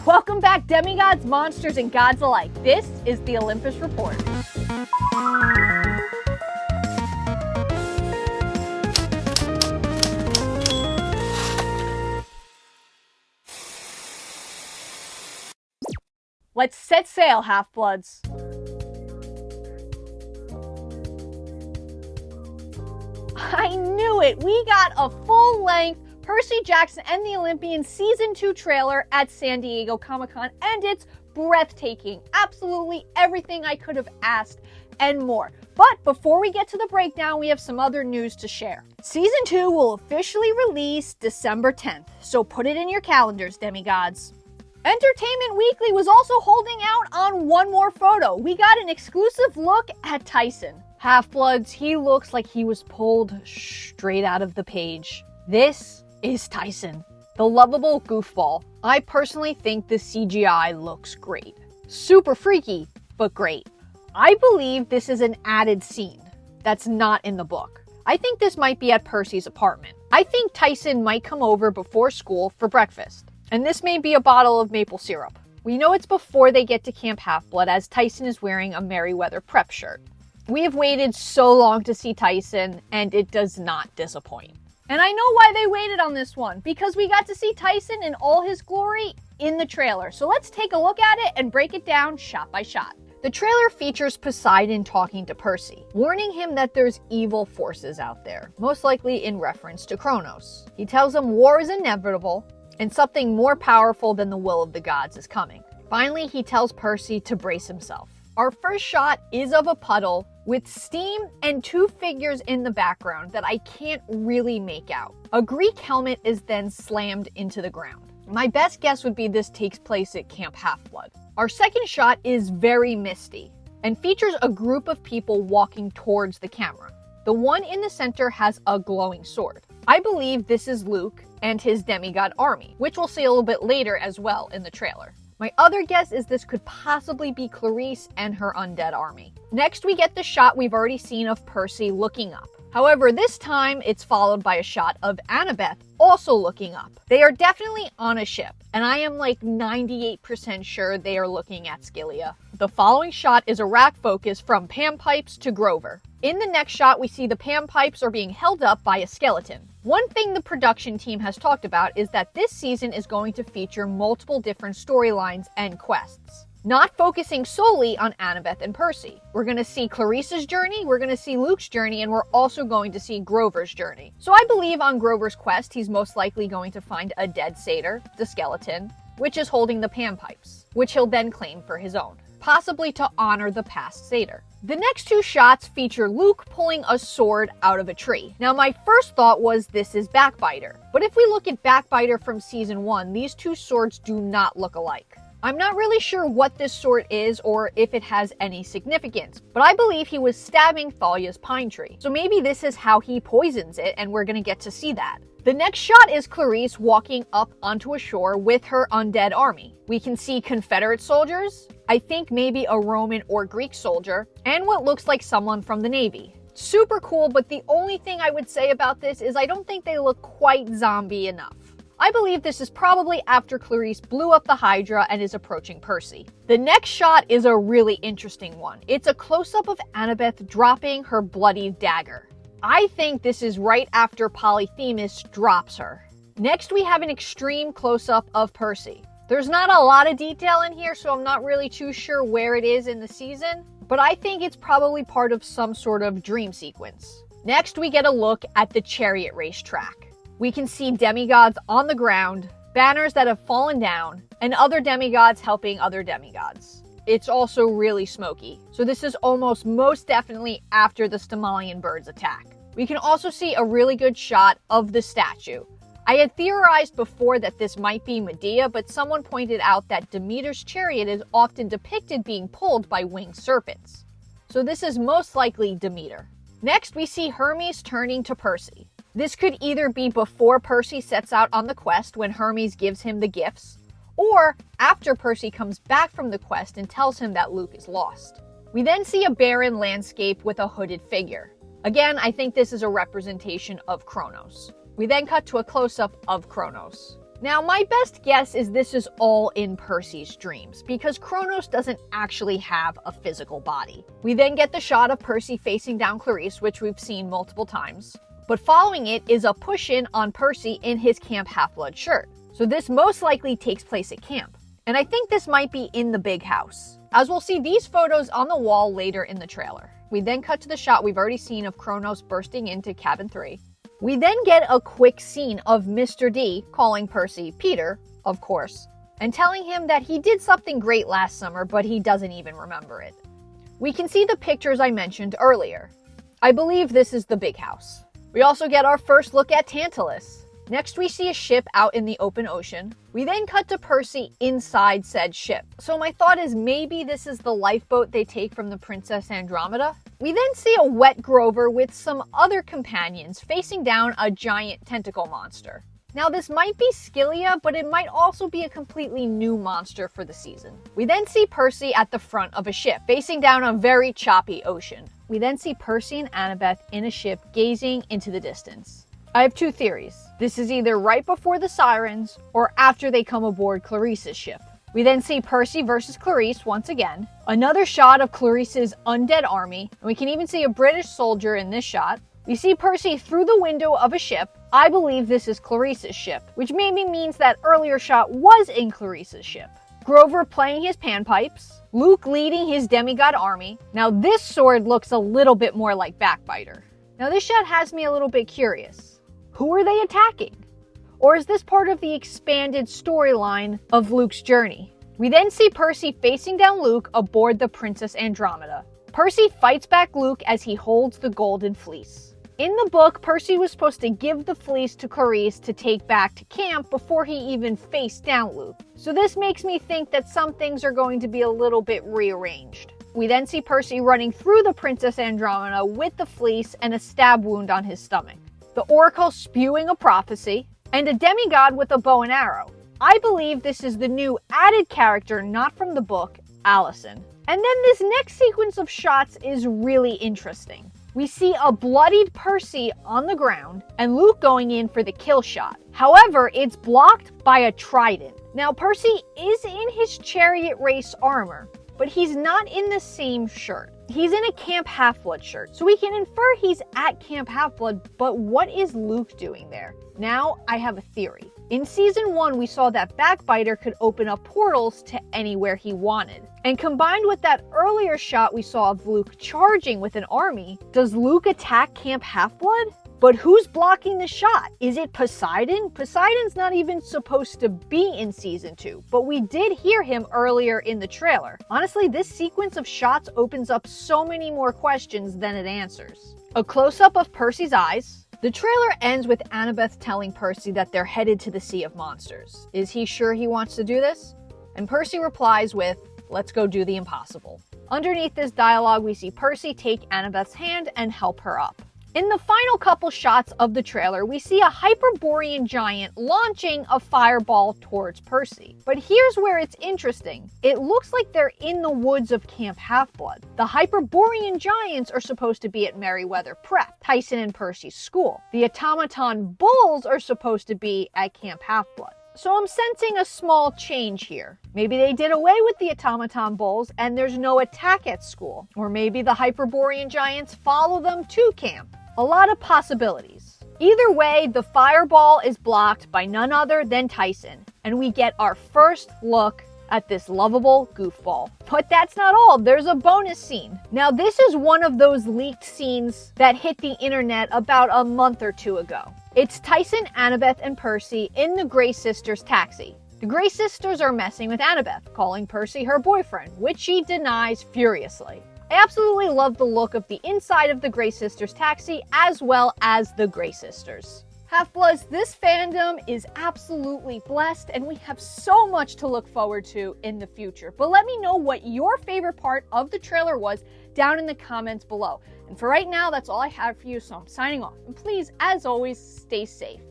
Welcome back, demigods, monsters, and gods alike. This is the Olympus Report. Let's set sail, Half-Bloods. I knew it! We got a full-length Percy Jackson and the Olympians Season 2 trailer at San Diego Comic-Con, and it's breathtaking. Absolutely everything I could have asked and more. But before we get to the breakdown, we have some other news to share. Season 2 will officially release December 10th, so put it in your calendars, demigods. Entertainment Weekly was also holding out on one more photo. We got an exclusive look at Tyson. Half-Bloods, he looks like he was pulled straight out of the page. This is Tyson, the lovable goofball. I personally think the CGI looks great. Super freaky, but great. I believe this is an added scene that's not in the book. I think this might be at Percy's apartment. I think Tyson might come over before school for breakfast. And this may be a bottle of maple syrup. We know it's before they get to Camp Half-Blood, as Tyson is wearing a Merryweather prep shirt. We have waited so long to see Tyson, and it does not disappoint. And I know why they waited on this one, because we got to see Tyson in all his glory in the trailer. So let's take a look at it and break it down shot by shot. The trailer features Poseidon talking to Percy, warning him that there's evil forces out there, most likely in reference to Kronos. He tells him war is inevitable, and something more powerful than the will of the gods is coming. Finally, he tells Percy to brace himself. Our first shot is of a puddle with steam and two figures in the background that I can't really make out. A Greek helmet is then slammed into the ground. My best guess would be this takes place at Camp Half-Blood. Our second shot is very misty and features a group of people walking towards the camera. The one in the center has a glowing sword. I believe this is Luke and his demigod army, which we'll see a little bit later as well in the trailer. My other guess is this could possibly be Clarice and her undead army. Next, we get the shot we've already seen of Percy looking up. However, this time it's followed by a shot of Annabeth also looking up. They are definitely on a ship, and I am like 98% sure they are looking at Scylla. The following shot is a rack focus from Pan Pipes to Grover. In the next shot, we see the Pan Pipes are being held up by a skeleton. One thing the production team has talked about is that this season is going to feature multiple different storylines and quests, not focusing solely on Annabeth and Percy. We're going to see Clarice's journey, we're going to see Luke's journey, and we're also going to see Grover's journey. So I believe on Grover's quest, he's most likely going to find a dead satyr, the skeleton, which is holding the Pan Pipes, which he'll then claim for his own, possibly to honor the past satyr. The next two shots feature Luke pulling a sword out of a tree. Now, my first thought was this is Backbiter, but if we look at Backbiter from season 1, these two swords do not look alike. I'm not really sure what this sword is or if it has any significance, but I believe he was stabbing Thalia's pine tree. So maybe this is how he poisons it, and we're gonna get to see that. The next shot is Clarice walking up onto a shore with her undead army. We can see Confederate soldiers, I think maybe a Roman or Greek soldier, and what looks like someone from the Navy. Super cool, but the only thing I would say about this is I don't think they look quite zombie enough. I believe this is probably after Clarice blew up the Hydra and is approaching Percy. The next shot is a really interesting one. It's a close-up of Annabeth dropping her bloodied dagger. I think this is right after Polyphemus drops her. Next, we have an extreme close-up of Percy. There's not a lot of detail in here, so I'm not really too sure where it is in the season, but I think it's probably part of some sort of dream sequence. Next, we get a look at the chariot race track. We can see demigods on the ground, banners that have fallen down, and other demigods helping other demigods. It's also really smoky, so this is almost most definitely after the Stamalian birds attack. We can also see a really good shot of the statue. I had theorized before that this might be Medea, but someone pointed out that Demeter's chariot is often depicted being pulled by winged serpents. So this is most likely Demeter. Next, we see Hermes turning to Percy. This could either be before Percy sets out on the quest when Hermes gives him the gifts, or after Percy comes back from the quest and tells him that Luke is lost. We then see a barren landscape with a hooded figure. Again, I think this is a representation of Kronos. We then cut to a close-up of Kronos. Now, my best guess is this is all in Percy's dreams, because Kronos doesn't actually have a physical body. We then get the shot of Percy facing down Clarice, which we've seen multiple times. But following it is a push-in on Percy in his Camp Half-Blood shirt. So this most likely takes place at camp. And I think this might be in the big house, as we'll see these photos on the wall later in the trailer. We then cut to the shot we've already seen of Kronos bursting into cabin 3. We then get a quick scene of Mr. D calling Percy Peter, of course, and telling him that he did something great last summer, but he doesn't even remember it. We can see the pictures I mentioned earlier. I believe this is the big house. We also get our first look at Tantalus. Next, we see a ship out in the open ocean. We then cut to Percy inside said ship. So my thought is maybe this is the lifeboat they take from the Princess Andromeda. We then see a wet Grover with some other companions facing down a giant tentacle monster. Now this might be Scylla, but it might also be a completely new monster for the season. We then see Percy at the front of a ship, facing down a very choppy ocean. We then see Percy and Annabeth in a ship gazing into the distance. I have two theories. This is either right before the sirens or after they come aboard Clarice's ship. We then see Percy versus Clarice once again. Another shot of Clarice's undead army, and we can even see a British soldier in this shot. We see Percy through the window of a ship. I believe this is Clarice's ship, which maybe means that earlier shot was in Clarice's ship. Grover playing his panpipes. Luke leading his demigod army. Now this sword looks a little bit more like Backbiter. Now this shot has me a little bit curious. Who are they attacking? Or is this part of the expanded storyline of Luke's journey? We then see Percy facing down Luke aboard the Princess Andromeda. Percy fights back Luke as he holds the golden fleece. In the book, Percy was supposed to give the fleece to Clarice to take back to camp before he even faced down Luke. So this makes me think that some things are going to be a little bit rearranged. We then see Percy running through the Princess Andromeda with the fleece and a stab wound on his stomach. The Oracle spewing a prophecy, and a demigod with a bow and arrow. I believe this is the new added character, not from the book, Allison. And then this next sequence of shots is really interesting. We see a bloodied Percy on the ground, and Luke going in for the kill shot. However, it's blocked by a trident. Now, Percy is in his chariot race armor, but he's not in the same shirt. He's in a Camp Half-Blood shirt, so we can infer he's at Camp Half-Blood, but what is Luke doing there? Now, I have a theory. In Season 1, we saw that Backbiter could open up portals to anywhere he wanted. And combined with that earlier shot we saw of Luke charging with an army, does Luke attack Camp Half-Blood? But who's blocking the shot? Is it Poseidon? Poseidon's not even supposed to be in Season 2, but we did hear him earlier in the trailer. Honestly, this sequence of shots opens up so many more questions than it answers. A close-up of Percy's eyes. The trailer ends with Annabeth telling Percy that they're headed to the Sea of Monsters. Is he sure he wants to do this? And Percy replies with, "Let's go do the impossible." Underneath this dialogue, we see Percy take Annabeth's hand and help her up. In the final couple shots of the trailer, we see a Hyperborean giant launching a fireball towards Percy. But here's where it's interesting. It looks like they're in the woods of Camp Half-Blood. The Hyperborean giants are supposed to be at Merryweather Prep, Tyson and Percy's school. The automaton bulls are supposed to be at Camp Half-Blood. So I'm sensing a small change here. Maybe they did away with the automaton bulls and there's no attack at school. Or maybe the Hyperborean giants follow them to camp. A lot of possibilities. Either way, the fireball is blocked by none other than Tyson, and we get our first look at this lovable goofball. But that's not all, there's a bonus scene. Now this is one of those leaked scenes that hit the internet about a month or two ago. It's Tyson, Annabeth, and Percy in the Grey Sisters taxi. The Grey Sisters are messing with Annabeth, calling Percy her boyfriend, which she denies furiously. I absolutely love the look of the inside of the Grey Sisters taxi, as well as the Grey Sisters. Half-Bloods, this fandom is absolutely blessed, and we have so much to look forward to in the future. But let me know what your favorite part of the trailer was down in the comments below. And for right now, that's all I have for you, so I'm signing off. And please, as always, stay safe.